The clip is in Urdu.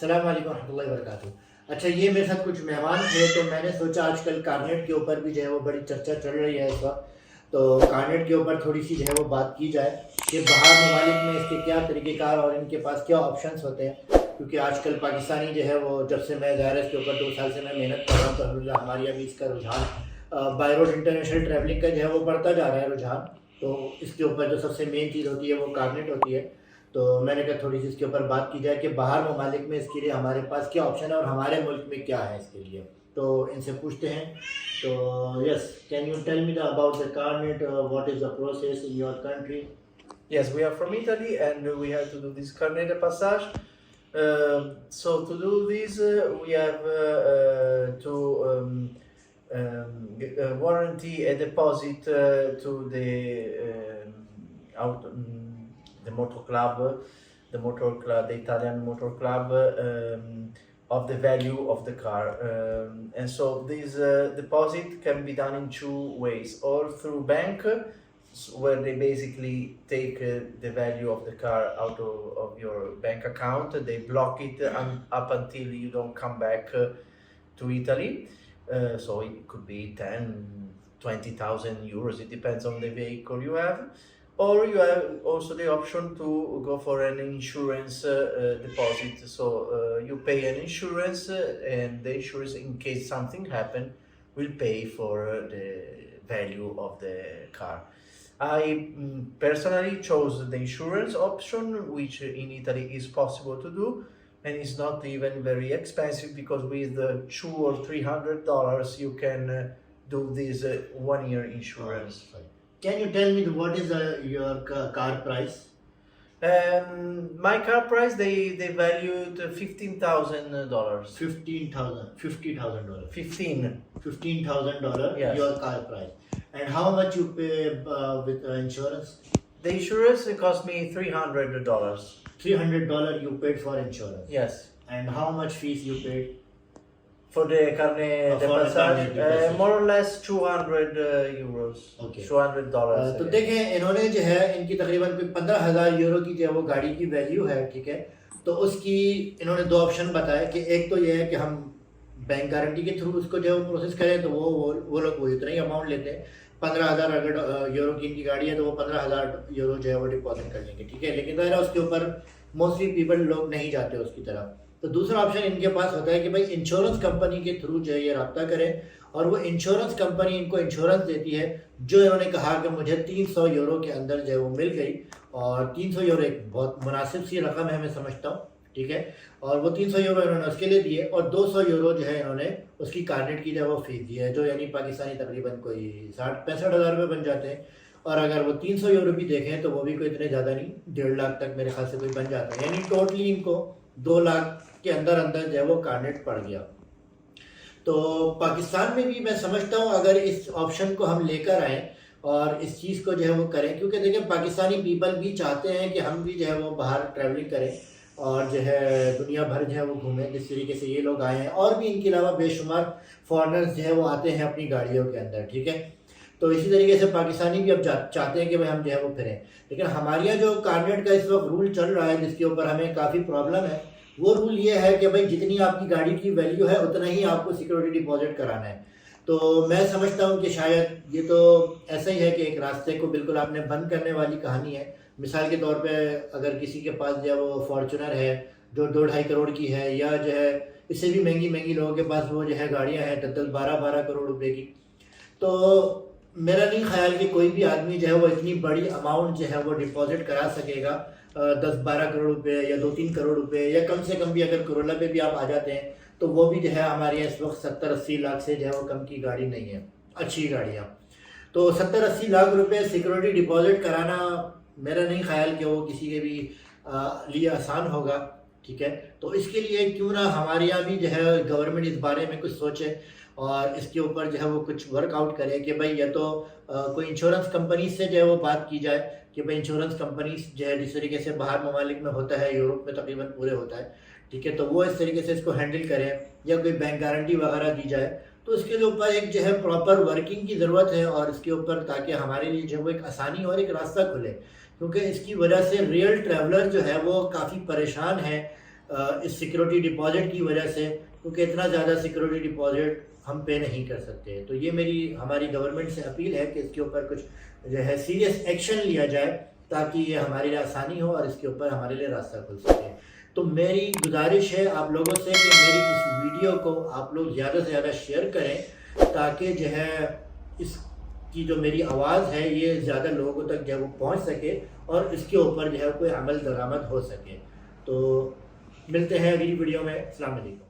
السلام علیکم ورحمۃ اللہ وبرکاتہ. اچھا یہ میرے ساتھ کچھ مہمان تھے تو میں نے سوچا آج کل کارنیٹ کے اوپر بھی جو ہے وہ بڑی چرچا چل رہی ہے اس وقت، تو کارنیٹ کے اوپر تھوڑی سی جو ہے وہ بات کی جائے کہ باہر ممالک میں اس کے کیا طریقہ کار اور ان کے پاس کیا آپشنس ہوتے ہیں. کیونکہ آج کل پاکستانی جو ہے وہ جب سے میں ظاہر ہے اس کے اوپر 2 سال سے میں محنت کر رہا ہوں تو الحمدللہ ہماری ابھی اس کا رجحان بائی روڈ انٹرنیشنل ٹریولنگ کا جو ہے وہ بڑھتا جا رہا ہے رجحان. تو اس کے اوپر جو سب سے مین چیز ہوتی ہے وہ کارنیٹ ہوتی ہے. تو میں نے کہا تھوڑی سی اس کے اوپر بات کی جائے کہ باہر ممالک میں اس کے لیے ہمارے پاس کیا آپشن ہے اور ہمارے ملک میں کیا ہے اس کے لیے. تو ان سے پوچھتے ہیں. تو yes, can you tell me about the carnet, what is the process in your country? Yes, we are from Italy and we have to do this carnet de passage. So to do this, we have to warranty a deposit to the motor club, the Italian motor club, of the value of the car. And so this deposit can be done in 2 ways, or through bank, where they basically take the value of the car out of your bank account. They block it up until you don't come back to Italy. So it could be 10,000-20,000 euros. It depends on the vehicle you have. Or you have also the option to go for an insurance deposit. So you pay an insurance, and the insurance, in case something happen, will pay for the value of the car. I personally chose the insurance option, which in Italy is possible to do, and it's not even very expensive because with $200 or $300 you can do this 1-year insurance. Can you tell me what is your car price? My car price, they valued $15,000. $50,000. $15,000. Yes. Your car price. And how much you pay with insurance? The insurance cost me $300. $300 you paid for insurance. Yes. And how much fees you paid? For the carnet de passage, more or less 200 euros. Okay. $200. تو دیکھیں انہوں نے جو ہے ان کی تقریباً 15,000 یورو کی جو ہے وہ گاڑی کی ویلیو ہے, ٹھیک ہے. تو اس کی انہوں نے 2 آپشن بتائے کہ ایک تو یہ ہے کہ ہم بینک گارنٹی کے تھرو اس کو جو پروسیس کریں تو وہ لوگ وہ اتنا ہی اماؤنٹ لیتے ہیں. 15,000 اگر یورو کی ان کی گاڑی ہے تو وہ 15,000 یورو جو ہے وہ ڈپازٹ کر لیں گے, ٹھیک ہے. لیکن ظاہر ہے اس کے اوپر موسٹلی پیپل لوگ نہیں جاتے اس کی طرف. تو دوسرا آپشن ان کے پاس ہوتا ہے کہ بھائی انشورنس کمپنی کے تھرو جو ہے یہ رابطہ کریں, اور وہ انشورنس کمپنی ان کو انشورنس دیتی ہے جو انہوں نے کہا کہ مجھے 300 یورو کے اندر جو ہے وہ مل گئی. اور 300 یورو ایک بہت مناسب سی رقم ہے میں سمجھتا ہوں, ٹھیک ہے. اور وہ 300 یورو انہوں نے اس کے لیے دیے, اور 200 یورو جو ہے انہوں نے اس کی کارنیٹ کی جو ہے وہ فیس دی ہے, جو یعنی پاکستانی تقریباً کوئی 60-65 ہزار روپے بن جاتے ہیں. اور اگر وہ 300 یورو بھی دیکھیں تو وہ بھی کوئی اتنے زیادہ نہیں, 1.5 لاکھ تک میرے خیال سے کوئی بن جاتا ہے. یعنی ٹوٹلی ان کو 2 لاکھ کے اندر جو ہے وہ کارنیٹ پڑ گیا. تو پاکستان میں بھی میں سمجھتا ہوں اگر اس آپشن کو ہم لے کر آئیں اور اس چیز کو جو ہے وہ کریں, کیونکہ دیکھیں پاکستانی پیپل بھی چاہتے ہیں کہ ہم بھی جو ہے وہ باہر ٹریولنگ کریں اور جو ہے دنیا بھر جو ہے وہ گھومیں جس طریقے سے یہ لوگ آئے ہیں. اور بھی ان کے علاوہ بے شمار فارنرز جو ہے وہ آتے ہیں اپنی گاڑیوں کے اندر, ٹھیک ہے. تو اسی طریقے سے پاکستانی بھی اب چاہتے ہیں کہ ہم جو ہے وہ پھریں. لیکن ہمارے یہاں جو کارنیٹ کا اس وقت رول چل رہا ہے جس کے اوپر ہمیں کافی پرابلم ہے, وہ رول یہ ہے کہ بھائی جتنی آپ کی گاڑی کی ویلیو ہے اتنا ہی آپ کو سیکورٹی ڈپازٹ کرانا ہے. تو میں سمجھتا ہوں کہ شاید یہ تو ایسا ہی ہے کہ ایک راستے کو بالکل آپ نے بند کرنے والی کہانی ہے. مثال کے طور پہ اگر کسی کے پاس جو ہے وہ فارچونر ہے جو 2-2.5 کروڑ کی ہے, یا جو ہے اس سے بھی مہنگی لوگوں کے پاس وہ جو ہے گاڑیاں ہیں 10-12 کروڑ روپے کی, تو میرا نہیں خیال کہ کوئی بھی آدمی جو ہے وہ اتنی بڑی اماؤنٹ جو ہے وہ ڈپازٹ کرا سکے گا. 10-12 کروڑ روپے یا 2-3 کروڑ روپے, یا کم سے کم بھی اگر کروڑا پہ بھی آپ آ جاتے ہیں تو وہ بھی جو ہے ہمارے یہاں اس وقت 70-80 لاکھ سے جو ہے وہ کم کی گاڑی نہیں ہے, اچھی گاڑیاں. تو 70-80 لاکھ روپے سیکورٹی ڈپازٹ کرانا میرا نہیں خیال کہ وہ کسی کے بھی لیے آسان ہوگا, ٹھیک ہے. تو اس کے لیے کیوں نہ ہمارے یہاں بھی جو ہے گورنمنٹ اس بارے میں کچھ سوچے اور اس کے اوپر جو ہے وہ کچھ ورک آؤٹ کرے کہ بھائی یا تو کوئی انشورنس کمپنی سے جو ہے وہ بات کی جائے کہ بھائی انشورنس کمپنیز جو ہے جس طریقے سے باہر ممالک میں ہوتا ہے, یورپ میں تقریباً پورے ہوتا ہے, ٹھیک ہے, تو وہ اس طریقے سے اس کو ہینڈل کریں, یا کوئی بینک گارنٹی وغیرہ دی جائے. تو اس کے اوپر ایک جو ہے پراپر ورکنگ کی ضرورت ہے, اور اس کے اوپر تاکہ ہمارے لیے جو ہے وہ ایک آسانی اور ایک راستہ کھلے. کیونکہ اس کی وجہ سے ریئل ٹریولر جو ہے وہ کافی پریشان ہے اس سیکورٹی ڈپازٹ کی وجہ سے، کیونکہ اتنا زیادہ سیکورٹی ڈپازٹ ہم پے نہیں کر سکتے. تو یہ ہماری گورنمنٹ سے اپیل ہے کہ اس کے اوپر کچھ جو ہے سیریس ایکشن لیا جائے تاکہ یہ ہمارے لیے آسانی ہو اور اس کے اوپر ہمارے لیے راستہ کھل سکے. تو میری گزارش ہے آپ لوگوں سے کہ میری اس ویڈیو کو آپ لوگ زیادہ سے زیادہ شیئر کریں تاکہ جو ہے اس کی جو میری آواز ہے یہ زیادہ لوگوں تک جو ہے وہ پہنچ سکے اور اس کے اوپر جو ہے کوئی عمل درآمد ہو سکے. تو ملتے ہیں اگلی ویڈیو میں. السلام علیکم.